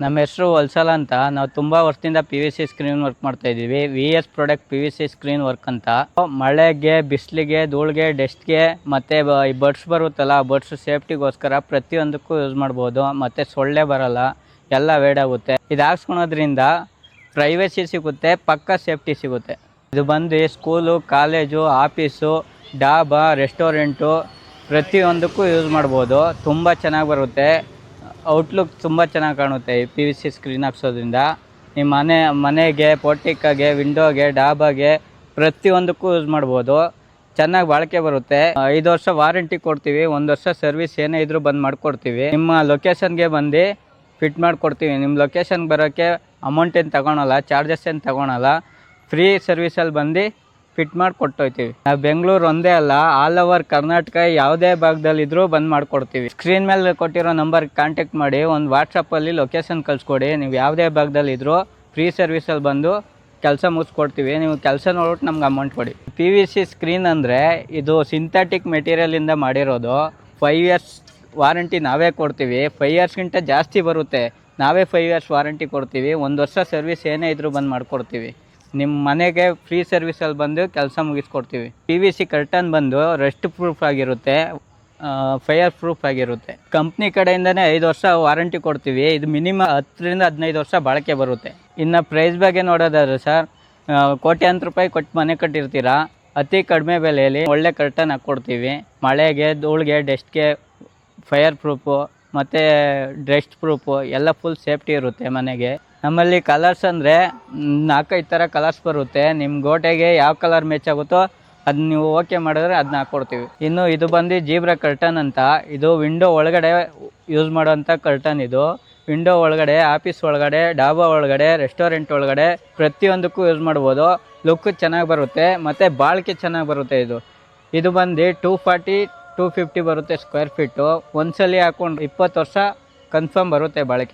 ನಮ್ಮ ಹೆಸರು ವಲ್ಸಲ ಅಂತ. ನಾವು ತುಂಬ ವರ್ಷದಿಂದ PVC ಸ್ಕ್ರೀನ್ ವರ್ಕ್ ಮಾಡ್ತಾ ಇದ್ದೀವಿ. VS product PVC screen work ಅಂತ. ಮಳೆಗೆ, ಬಿಸಿಲಿಗೆ, ಧೂಳಿಗೆ, ಡಸ್ಟ್ಗೆ ಮತ್ತು ಈ ಬಡ್ಸ್ ಬರುತ್ತಲ್ಲ, ಬಡ್ಸ್ ಸೇಫ್ಟಿಗೋಸ್ಕರ ಪ್ರತಿಯೊಂದಕ್ಕೂ ಯೂಸ್ ಮಾಡ್ಬೋದು. ಮತ್ತು ಸೊಳ್ಳೆ ಬರಲ್ಲ, ಎಲ್ಲ ವೇಡ್ ಆಗುತ್ತೆ. ಇದು ಹಾಕ್ಸ್ಕೊಳೋದ್ರಿಂದ ಪ್ರೈವಸಿ ಸಿಗುತ್ತೆ, ಪಕ್ಕ ಸೇಫ್ಟಿ ಸಿಗುತ್ತೆ. ಇದು ಬಂದು school, college, office, dhaba, restaurant ಪ್ರತಿಯೊಂದಕ್ಕೂ ಯೂಸ್ ಮಾಡ್ಬೋದು. ತುಂಬ ಚೆನ್ನಾಗಿ ಬರುತ್ತೆ. ಔಟ್ಲುಕ್ ತುಂಬ ಚೆನ್ನಾಗಿ ಕಾಣುತ್ತೆ ಈ PVC ಸ್ಕ್ರೀನ್ ಹಾಕ್ಸೋದ್ರಿಂದ. ನಿಮ್ಮ ಮನೆಗೆ, ಪೋರ್ಟಿಕ್ಕಾಗೆ, ವಿಂಡೋಗೆ, ಡಾಬಾಗೆ ಪ್ರತಿಯೊಂದಕ್ಕೂ ಯೂಸ್ ಮಾಡ್ಬೋದು. ಚೆನ್ನಾಗಿ ಬಾಳಿಕೆ ಬರುತ್ತೆ. 5 ವರ್ಷ ವಾರಂಟಿ ಕೊಡ್ತೀವಿ. 1 ವರ್ಷ ಸರ್ವಿಸ್ ಏನೇ ಇದ್ರೂ ಬಂದು ಮಾಡಿಕೊಡ್ತೀವಿ. ನಿಮ್ಮ ಲೊಕೇಶನ್ಗೆ ಬಂದು ಫಿಟ್ ಮಾಡಿಕೊಡ್ತೀವಿ. ನಿಮ್ಮ ಲೊಕೇಶನ್ಗೆ ಬರೋಕ್ಕೆ ಅಮೌಂಟ್ ಏನು ತಗೊಳಲ್ಲ, ಚಾರ್ಜಸ್ ಏನು ತಗೊಳಲ್ಲ. ಫ್ರೀ ಸರ್ವಿಸಲ್ಲಿ ಬಂದು ಫಿಟ್ ಮಾಡಿ ಕೊಟ್ಟೋಯ್ತೀವಿ. ನಾವು ಬೆಂಗಳೂರು ಒಂದೇ ಅಲ್ಲ, ಆಲ್ ಓವರ್ ಕರ್ನಾಟಕ ಯಾವುದೇ ಭಾಗದಲ್ಲಿದ್ದರೂ ಬಂದು ಮಾಡಿಕೊಡ್ತೀವಿ. ಸ್ಕ್ರೀನ್ ಮೇಲೆ ಕೊಟ್ಟಿರೋ ನಂಬರ್ಗೆ ಕಾಂಟ್ಯಾಕ್ಟ್ ಮಾಡಿ, ಒಂದು ವಾಟ್ಸಪ್ಪಲ್ಲಿ ಲೊಕೇಶನ್ ಕಳಿಸ್ಕೊಡಿ. ನೀವು ಯಾವುದೇ ಭಾಗದಲ್ಲಿದ್ದರೂ ಫ್ರೀ ಸರ್ವಿಸಲ್ಲಿ ಬಂದು ಕೆಲಸ ಮುಗಿಸ್ಕೊಡ್ತೀವಿ. ನೀವು ಕೆಲಸ ನೋಡ್ಬಿಟ್ಟು ನಮ್ಗೆ ಅಮೌಂಟ್ ಕೊಡಿ. PVC ಸ್ಕ್ರೀನ್ ಅಂದರೆ ಇದು ಸಿಂಥೆಟಿಕ್ ಮೆಟೀರಿಯಲಿಂದ ಮಾಡಿರೋದು. 5 ಇಯರ್ಸ್ ವಾರಂಟಿ ನಾವೇ ಕೊಡ್ತೀವಿ. 5 ಇಯರ್ಸ್ಗಿಂತ ಜಾಸ್ತಿ ಬರುತ್ತೆ. ನಾವೇ 5 ಇಯರ್ಸ್ ವಾರಂಟಿ ಕೊಡ್ತೀವಿ. 1 ವರ್ಷ ಸರ್ವಿಸ್ ಏನೇ ಇದ್ರೂ ಬಂದು ಮಾಡಿಕೊಡ್ತೀವಿ. ನಿಮ್ಮ ಮನೆಗೆ ಫ್ರೀ ಸರ್ವಿಸಲ್ಲಿ ಬಂದು ಕೆಲಸ ಮುಗಿಸ್ಕೊಡ್ತೀವಿ. PVC ಕರ್ಟನ್ ಬಂದು ರೆಸ್ಟ್ ಪ್ರೂಫ್ ಆಗಿರುತ್ತೆ, ಫೈರ್ ಪ್ರೂಫ್ ಆಗಿರುತ್ತೆ. ಕಂಪ್ನಿ ಕಡೆಯಿಂದನೇ 5 ವರ್ಷ ವಾರಂಟಿ ಕೊಡ್ತೀವಿ. ಇದು ಮಿನಿಮಮ್ 10 ರಿಂದ 15 ವರ್ಷ ಬಾಳಿಕೆ ಬರುತ್ತೆ. ಇನ್ನು ಪ್ರೈಸ್ ಬಗ್ಗೆ ನೋಡೋದಾದ್ರೆ ಸರ್, ಕೋಟ್ಯಾಂತರ ರೂಪಾಯಿ ಕೊಟ್ಟು ಮನೆ ಕಟ್ಟಿರ್ತೀರಾ, ಅತಿ ಕಡಿಮೆ ಬೆಲೆಯಲ್ಲಿ ಒಳ್ಳೆ ಕರ್ಟನ್ ಹಾಕ್ಕೊಡ್ತೀವಿ. ಮಳೆಗೆ, ಧೂಳಿಗೆ, ಡಸ್ಟ್ಗೆ ಫೈರ್ ಪ್ರೂಫು ಮತ್ತು ಡಸ್ಟ್ ಪ್ರೂಫು ಎಲ್ಲ ಫುಲ್ ಸೇಫ್ಟಿ ಇರುತ್ತೆ ಮನೆಗೆ. ನಮ್ಮಲ್ಲಿ ಕಲರ್ಸ್ ಅಂದರೆ 4-5 ಥರ ಕಲರ್ಸ್ ಬರುತ್ತೆ. ನಿಮ್ಮ ಗೋಟೆಗೆ ಯಾವ ಕಲರ್ ಮ್ಯಾಚ್ ಆಗುತ್ತೋ ಅದನ್ನ ನೀವು ಓಕೆ ಮಾಡಿದ್ರೆ ಅದನ್ನ ಹಾಕ್ಕೊಡ್ತೀವಿ. ಇನ್ನು ಇದು ಬಂದು ಜೀಬ್ರಾ ಕರ್ಟನ್ ಅಂತ. ಇದು ವಿಂಡೋ ಒಳಗಡೆ ಯೂಸ್ ಮಾಡೋವಂಥ ಕರ್ಟನ್. ಇದು ವಿಂಡೋ ಒಳಗಡೆ, ಆಫೀಸ್ ಒಳಗಡೆ, ಡಾಬಾ ಒಳಗಡೆ, ರೆಸ್ಟೋರೆಂಟ್ ಒಳಗಡೆ ಪ್ರತಿಯೊಂದಕ್ಕೂ ಯೂಸ್ ಮಾಡ್ಬೋದು. ಲುಕ್ ಚೆನ್ನಾಗಿ ಬರುತ್ತೆ ಮತ್ತು ಬಾಳಿಕೆ ಚೆನ್ನಾಗಿ ಬರುತ್ತೆ. ಇದು ಬಂದು 240-250 ಬರುತ್ತೆ ಸ್ಕ್ವೇರ್ ಫೀಟು. ಒಂದ್ಸಲಿ ಹಾಕ್ಕೊಂಡು 20 ವರ್ಷ ಕನ್ಫರ್ಮ್ ಬರುತ್ತೆ ಬಾಳಿಕೆ.